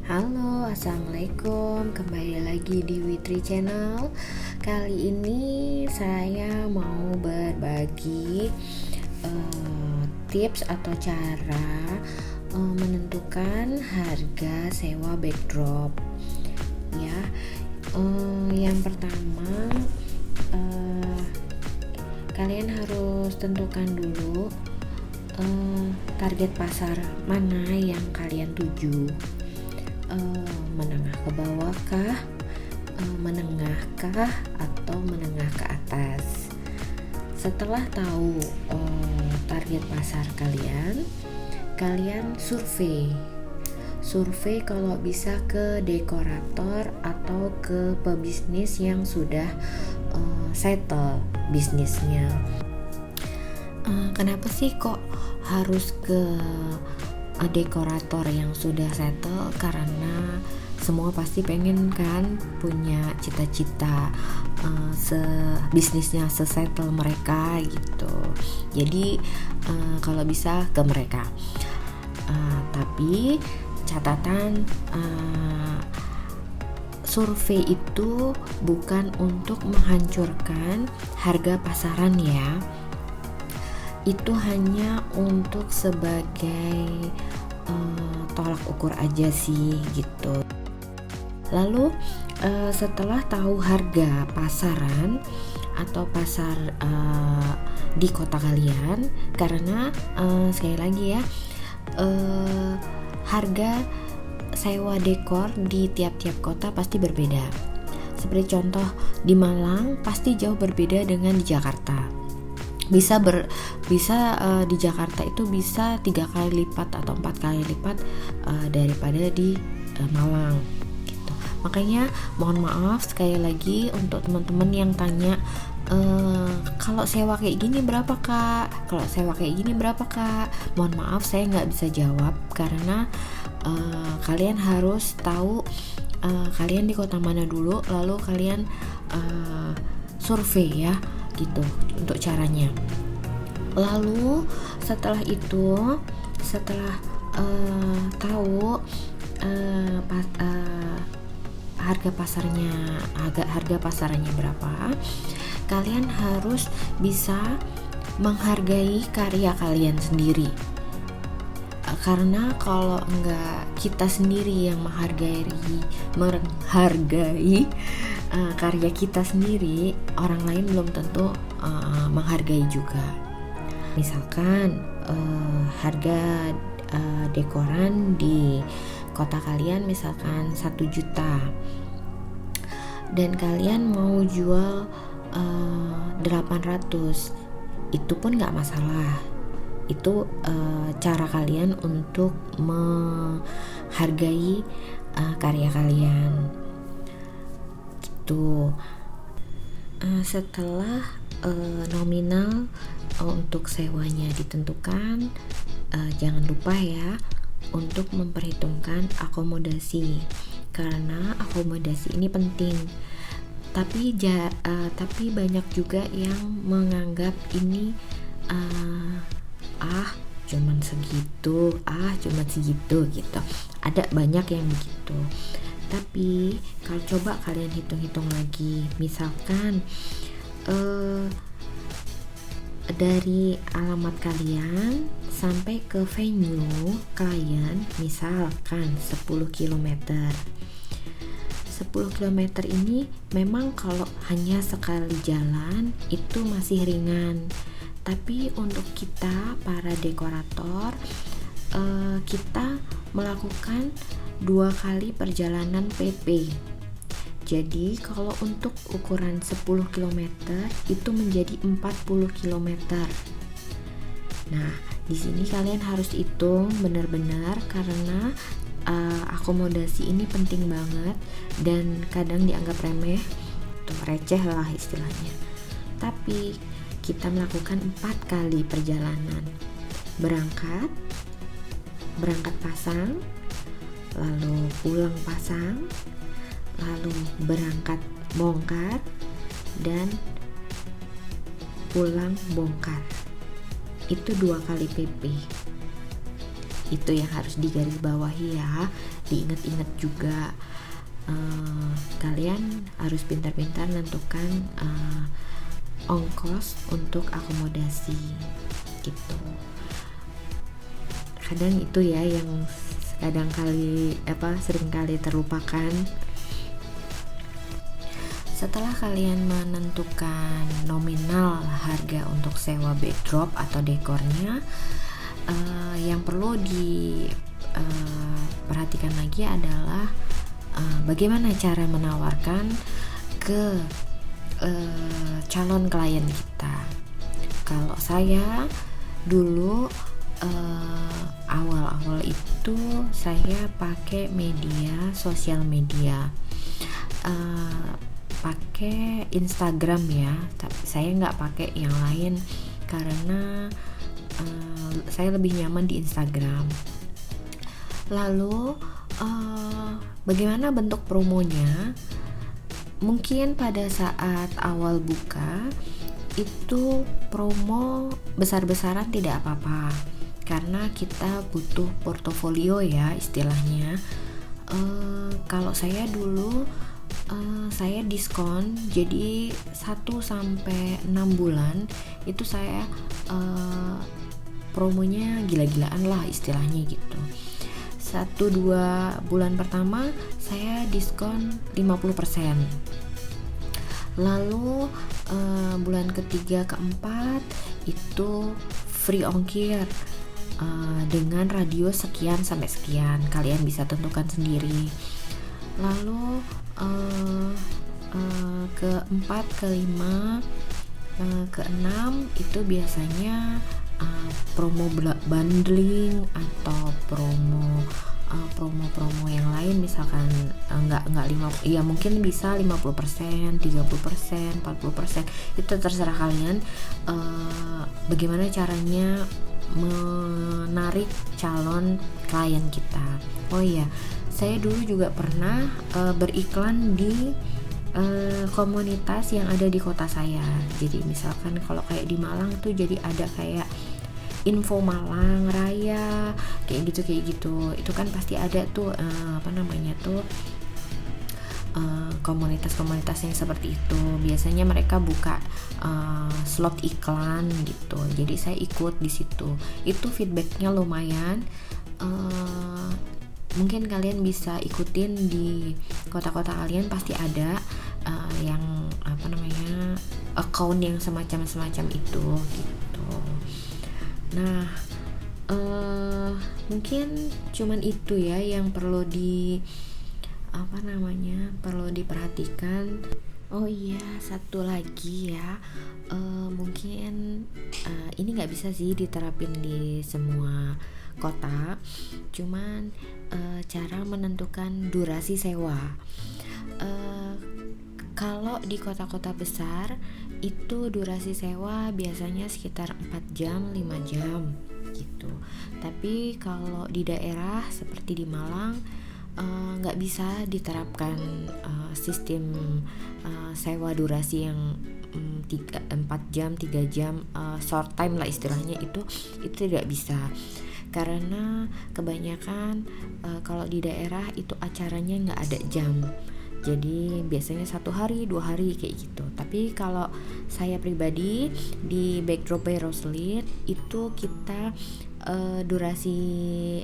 Halo, assalamualaikum. Kembali lagi di Witri Channel. Kali ini saya mau berbagi tips atau cara menentukan harga sewa backdrop. Ya, yang pertama kalian harus tentukan dulu target pasar mana yang kalian tuju. Menengah ke bawah kah, menengah kah, atau menengah ke atas. Setelah tahu target pasar kalian survei kalau bisa ke dekorator atau ke pebisnis yang sudah settle bisnisnya. Kenapa sih kok harus ke dekorator yang sudah settle? Karena semua pasti pengen kan punya cita-cita bisnisnya sesettle mereka gitu. Jadi kalau bisa ke mereka. Tapi catatan, survei itu bukan untuk menghancurkan harga pasaran ya. Itu hanya untuk sebagai tolak ukur aja sih gitu. Lalu setelah tahu harga pasaran atau pasar di kota kalian, karena sekali lagi ya, harga sewa dekor di tiap-tiap kota pasti berbeda. Seperti contoh di Malang pasti jauh berbeda dengan di Jakarta. Bisa di Jakarta itu bisa 3 kali lipat atau 4 kali lipat daripada di Malang gitu. Makanya mohon maaf sekali lagi untuk teman-teman yang tanya, kalau sewa kayak gini berapa kak? Kalau sewa kayak gini berapa kak? Mohon maaf saya nggak bisa jawab karena kalian harus tahu kalian di kota mana dulu, lalu kalian survei ya gitu untuk caranya. Lalu setelah tahu harga pasarannya berapa, kalian harus bisa menghargai karya kalian sendiri. Karena kalau enggak kita sendiri yang menghargai karya kita sendiri, orang lain belum tentu menghargai juga. Misalkan harga dekoran di kota kalian misalkan 1 juta dan kalian mau jual 800, itu pun gak masalah. Itu cara kalian untuk menghargai karya kalian gitu. Setelah nominal untuk sewanya ditentukan, jangan lupa ya untuk memperhitungkan akomodasi, karena akomodasi ini penting. Tapi banyak juga yang menganggap ini cuman segitu gitu. Ada banyak yang begitu. Tapi kalau coba kalian hitung-hitung lagi, misalkan dari alamat kalian sampai ke venue klien misalkan 10 km. 10 km ini memang kalau hanya sekali jalan itu masih ringan. Tapi untuk kita para dekorator, kita melakukan 2 kali perjalanan PP. Jadi kalau untuk ukuran 10 km itu menjadi 40 km. Nah, di sini kalian harus hitung benar-benar karena akomodasi ini penting banget dan kadang dianggap remeh, receh lah istilahnya. Tapi kita melakukan 4 kali perjalanan. Berangkat pasang, lalu pulang pasang, lalu berangkat bongkar, dan pulang bongkar. Itu 2 kali PP. Itu yang harus digarisbawahi ya. diingat-ingat juga. Kalian harus pintar-pintar menentukan ongkos untuk akomodasi gitu. Kadang itu ya yang seringkali terlupakan. Setelah kalian menentukan nominal harga untuk sewa backdrop atau dekornya, yang perlu diperhatikan lagi adalah bagaimana cara menawarkan ke calon klien kita. Kalau saya dulu awal-awal itu saya pakai sosial media, pakai Instagram ya, tapi saya nggak pakai yang lain karena saya lebih nyaman di Instagram. Lalu bagaimana bentuk promonya? Mungkin pada saat awal buka itu promo besar-besaran tidak apa-apa karena kita butuh portofolio ya istilahnya. Kalau saya dulu saya diskon, jadi 1-6 bulan itu saya promonya gila-gilaan lah istilahnya gitu. 1-2 bulan pertama saya diskon 50%. Lalu bulan ketiga keempat itu free ongkir dengan radius sekian sampai sekian, kalian bisa tentukan sendiri. Lalu keempat, kelima, keenam itu biasanya promo bundling atau promo yang lain, misalkan enggak mungkin bisa 50%, 30%, 40%, itu terserah kalian bagaimana caranya menarik calon klien kita. Oh iya, saya dulu juga pernah beriklan di komunitas yang ada di kota saya. Jadi misalkan kalau kayak di Malang tuh jadi ada kayak info Malang Raya kayak gitu. Itu kan pasti ada tuh komunitas-komunitas yang seperti itu. Biasanya mereka buka slot iklan gitu. Jadi saya ikut di situ. Itu feedbacknya lumayan. Mungkin kalian bisa ikutin di kota-kota kalian, pasti ada yang account yang semacam itu gitu. Nah, mungkin cuman itu ya yang perlu diperhatikan. Oh iya, satu lagi ya, mungkin ini nggak bisa sih diterapin di semua kota, cuman cara menentukan durasi sewa. Kalau di kota-kota besar itu durasi sewa biasanya sekitar 4 jam, 5 jam gitu. Tapi kalau di daerah seperti di Malang nggak bisa diterapkan sistem sewa durasi yang 4 jam, 3 jam, short time lah istilahnya, itu tidak bisa. Karena kebanyakan kalau di daerah itu acaranya nggak ada jam, jadi biasanya 1 hari 2 hari kayak gitu. Tapi kalau saya pribadi di Backdrop by Roslit itu kita durasi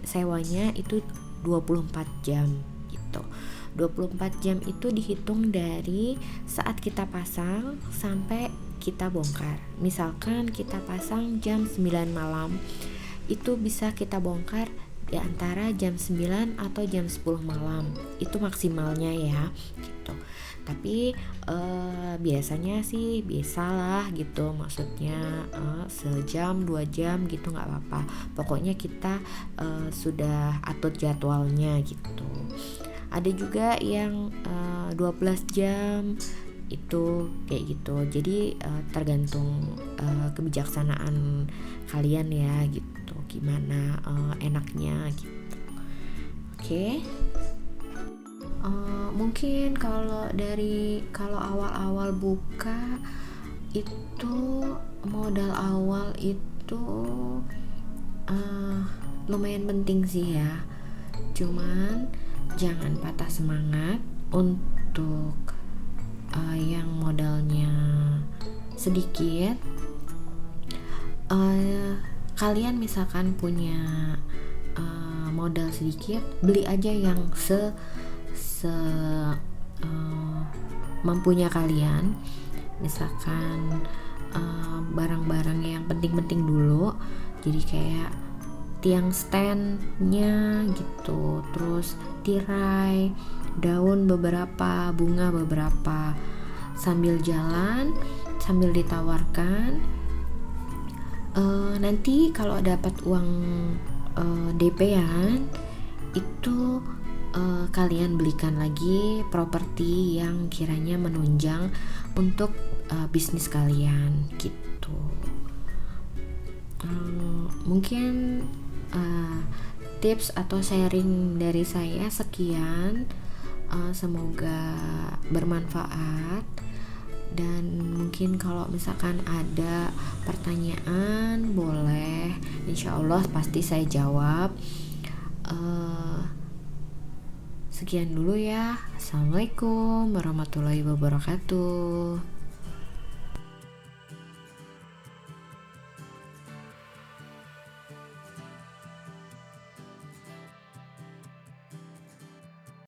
sewanya itu 24 jam gitu. 24 jam itu dihitung dari saat kita pasang sampai kita bongkar. Misalkan kita pasang jam 9 malam, itu bisa kita bongkar di antara jam 9 atau jam 10 malam. Itu maksimalnya ya gitu. Tapi biasanya sih biasalah gitu, maksudnya sejam 2 jam gitu nggak apa-apa. Pokoknya kita sudah atur jadwalnya gitu. Ada juga yang 12 jam itu kayak gitu. Jadi tergantung kebijaksanaan kalian ya gitu, gimana enaknya gitu. Oke. Mungkin kalau awal-awal buka itu modal awal itu lumayan penting sih ya. Cuman jangan patah semangat untuk yang modalnya sedikit. Kalian misalkan punya modal sedikit, beli aja yang mampunya kalian. Misalkan barang-barang yang penting-penting dulu, jadi kayak tiang standnya gitu, terus tirai, daun beberapa, bunga beberapa, sambil jalan, sambil ditawarkan. Nanti kalau dapat uang DP-an itu kalian belikan lagi properti yang kiranya menunjang untuk bisnis kalian gitu. Mungkin tips atau sharing dari saya sekian. Semoga bermanfaat, dan mungkin kalau misalkan ada pertanyaan boleh, insya Allah pasti saya jawab. Sekian dulu ya. Assalamualaikum warahmatullahi wabarakatuh.